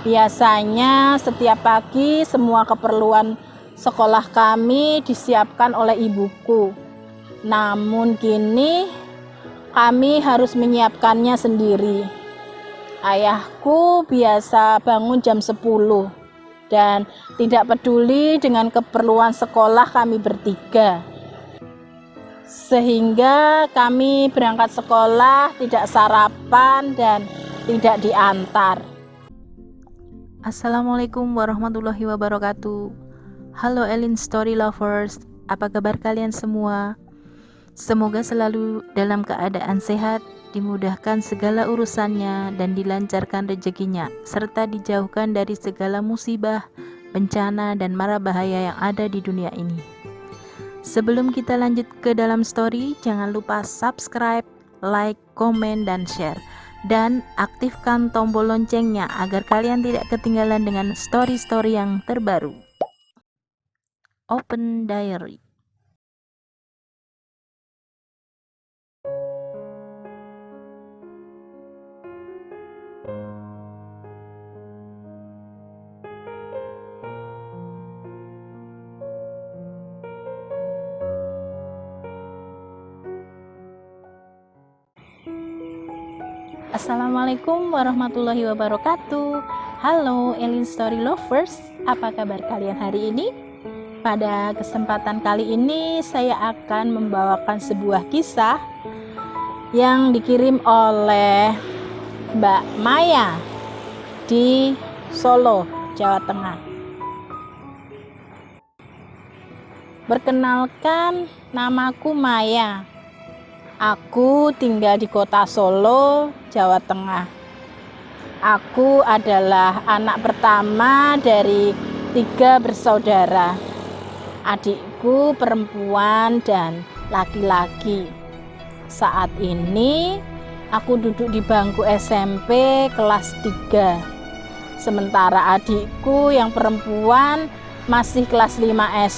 Biasanya setiap pagi semua keperluan sekolah kami disiapkan oleh ibuku. Namun kini kami harus menyiapkannya sendiri. Ayahku biasa bangun jam 10 dan tidak peduli dengan keperluan sekolah kami bertiga. Sehingga kami berangkat sekolah tidak sarapan dan tidak diantar. Assalamualaikum warahmatullahi wabarakatuh. Halo Elin Story Lovers, apa kabar kalian semua? Semoga selalu dalam keadaan sehat, dimudahkan segala urusannya dan dilancarkan rezekinya, serta dijauhkan dari segala musibah, bencana dan mara bahaya yang ada di dunia ini. Sebelum kita lanjut ke dalam story, jangan lupa subscribe, like, komen, dan share. Dan aktifkan tombol loncengnya agar kalian tidak ketinggalan dengan story-story yang terbaru. Open Diary. Assalamualaikum warahmatullahi wabarakatuh. Halo Elin Story Lovers, apa kabar kalian hari ini? Pada kesempatan kali ini saya akan membawakan sebuah kisah yang dikirim oleh Mbak Maya di Solo, Jawa Tengah. Perkenalkan, namaku Maya. Aku tinggal di kota Solo, Jawa Tengah. Aku adalah anak pertama dari 3 bersaudara. Adikku perempuan dan laki-laki. Saat ini aku duduk di bangku SMP kelas 3. Sementara adikku yang perempuan masih kelas 5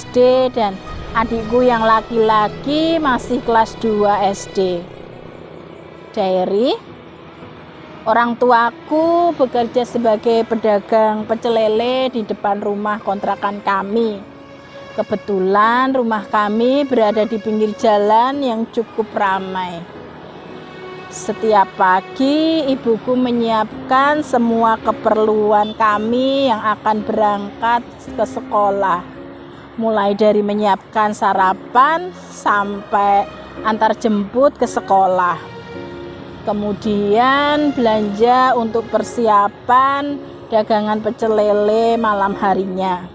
SD dan adikku yang laki-laki masih kelas 2 SD. Diary. Orang tuaku bekerja sebagai pedagang pecel lele di depan rumah kontrakan kami. Kebetulan rumah kami berada di pinggir jalan yang cukup ramai. Setiap pagi ibuku menyiapkan semua keperluan kami yang akan berangkat ke sekolah. Mulai dari menyiapkan sarapan sampai antar jemput ke sekolah. Kemudian belanja untuk persiapan dagangan pecel lele malam harinya.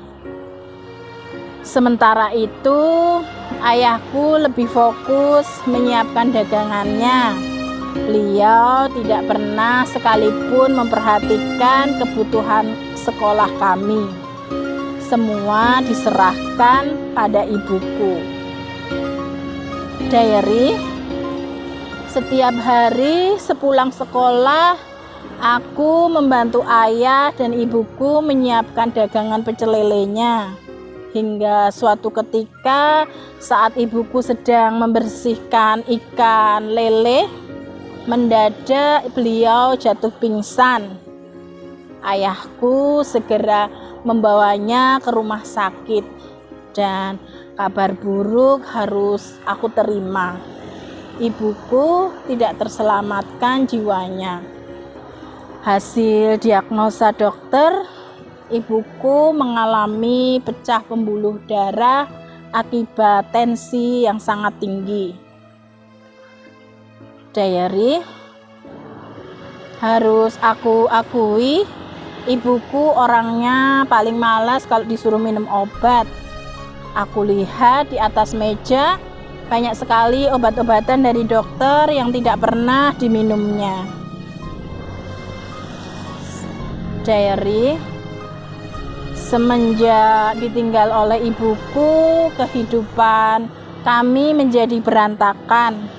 Sementara itu, ayahku lebih fokus menyiapkan dagangannya. Beliau tidak pernah sekalipun memperhatikan kebutuhan sekolah kami. Semua diserahkan pada ibuku. Diary. Setiap hari sepulang sekolah, aku membantu ayah dan ibuku menyiapkan dagangan pecel lelenya. Hingga suatu ketika saat ibuku sedang membersihkan ikan lele, mendadak beliau jatuh pingsan. Ayahku segera membawanya ke rumah sakit dan kabar buruk harus aku terima. Ibuku tidak terselamatkan jiwanya. Hasil diagnosa dokter, ibuku mengalami pecah pembuluh darah akibat tensi yang sangat tinggi. Diary. Harus aku akui, ibuku orangnya paling malas kalau disuruh minum obat. Aku lihat di atas meja banyak sekali obat-obatan dari dokter yang tidak pernah diminumnya. Diary. Semenjak ditinggal oleh ibuku, kehidupan kami menjadi berantakan.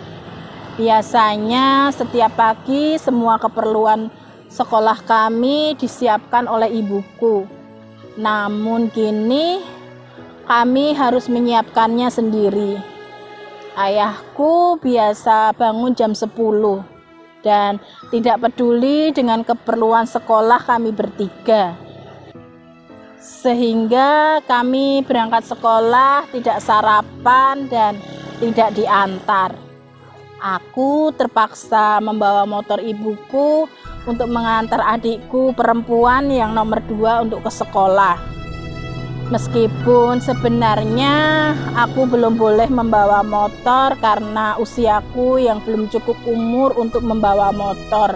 Biasanya setiap pagi semua keperluan sekolah kami disiapkan oleh ibuku. Namun kini kami harus menyiapkannya sendiri. Ayahku biasa bangun jam 10 dan tidak peduli dengan keperluan sekolah kami bertiga. Sehingga kami berangkat sekolah tidak sarapan dan tidak diantar. Aku terpaksa membawa motor ibuku untuk mengantar adikku perempuan yang nomor 2 untuk ke sekolah. Meskipun sebenarnya aku belum boleh membawa motor karena usiaku yang belum cukup umur untuk membawa motor,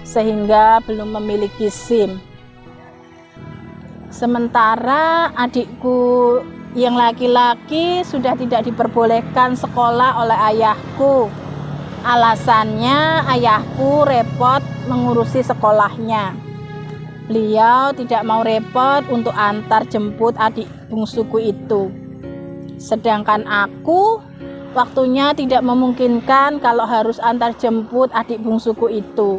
sehingga belum memiliki SIM. Sementara adikku yang laki-laki sudah tidak diperbolehkan sekolah oleh ayahku. Alasannya ayahku repot mengurusi sekolahnya. Beliau tidak mau repot untuk antar jemput adik bungsuku itu. Sedangkan aku waktunya tidak memungkinkan kalau harus antar jemput adik bungsuku itu.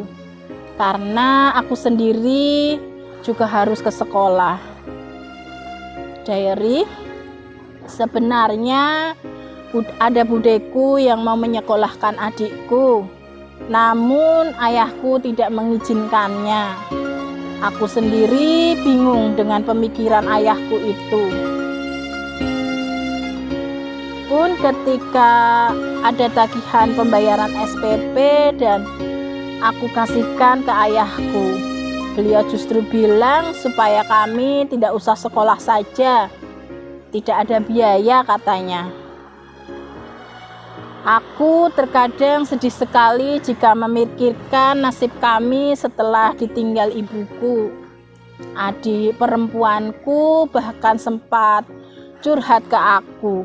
Karena aku sendiri juga harus ke sekolah. Diary, sebenarnya ada budeku yang mau menyekolahkan adikku, namun ayahku tidak mengizinkannya. Aku sendiri bingung dengan pemikiran ayahku itu. Pun ketika ada tagihan pembayaran SPP dan aku kasihkan ke ayahku, beliau justru bilang supaya kami tidak usah sekolah saja, tidak ada biaya katanya. Aku terkadang sedih sekali jika memikirkan nasib kami setelah ditinggal ibuku. Adik perempuanku bahkan sempat curhat ke aku,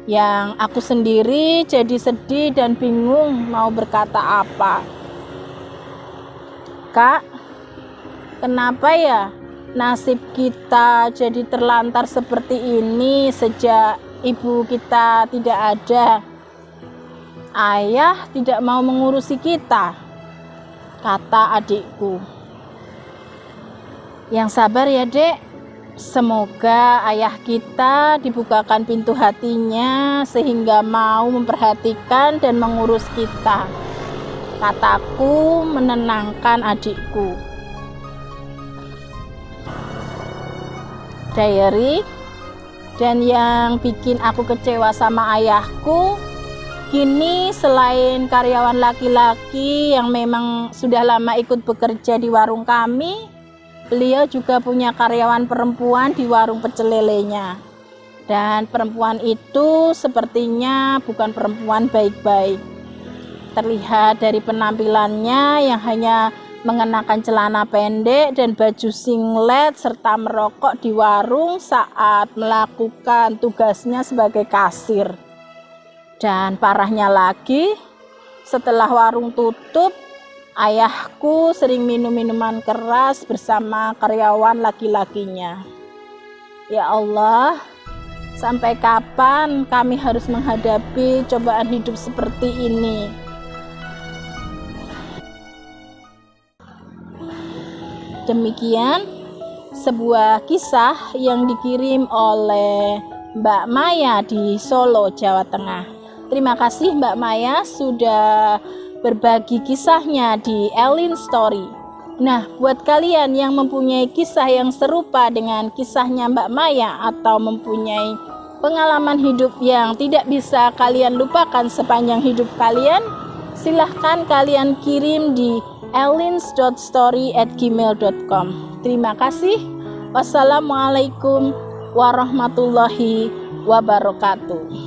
yang aku sendiri jadi sedih dan bingung mau berkata apa. Kak, kenapa ya nasib kita jadi terlantar seperti ini sejak ibu kita tidak ada? Ayah tidak mau mengurusi kita, kata adikku. Yang sabar ya dek, semoga ayah kita dibukakan pintu hatinya sehingga mau memperhatikan dan mengurus kita, kataku menenangkan adikku. Diary, dan yang bikin aku kecewa sama ayahku, kini selain karyawan laki-laki yang memang sudah lama ikut bekerja di warung kami, beliau juga punya karyawan perempuan di warung pecel lelenya. Dan perempuan itu sepertinya bukan perempuan baik-baik. Terlihat dari penampilannya yang hanya mengenakan celana pendek dan baju singlet serta merokok di warung saat melakukan tugasnya sebagai kasir. Dan parahnya lagi, setelah warung tutup, ayahku sering minum minuman keras bersama karyawan laki-lakinya. Ya Allah, sampai kapan kami harus menghadapi cobaan hidup seperti ini? Demikian sebuah kisah yang dikirim oleh Mbak Maya di Solo, Jawa Tengah. Terima kasih Mbak Maya sudah berbagi kisahnya di Elin Story. Nah, buat kalian yang mempunyai kisah yang serupa dengan kisahnya Mbak Maya atau mempunyai pengalaman hidup yang tidak bisa kalian lupakan sepanjang hidup kalian, silahkan kalian kirim di elins.story@gmail.com. Terima kasih. Wassalamualaikum warahmatullahi wabarakatuh.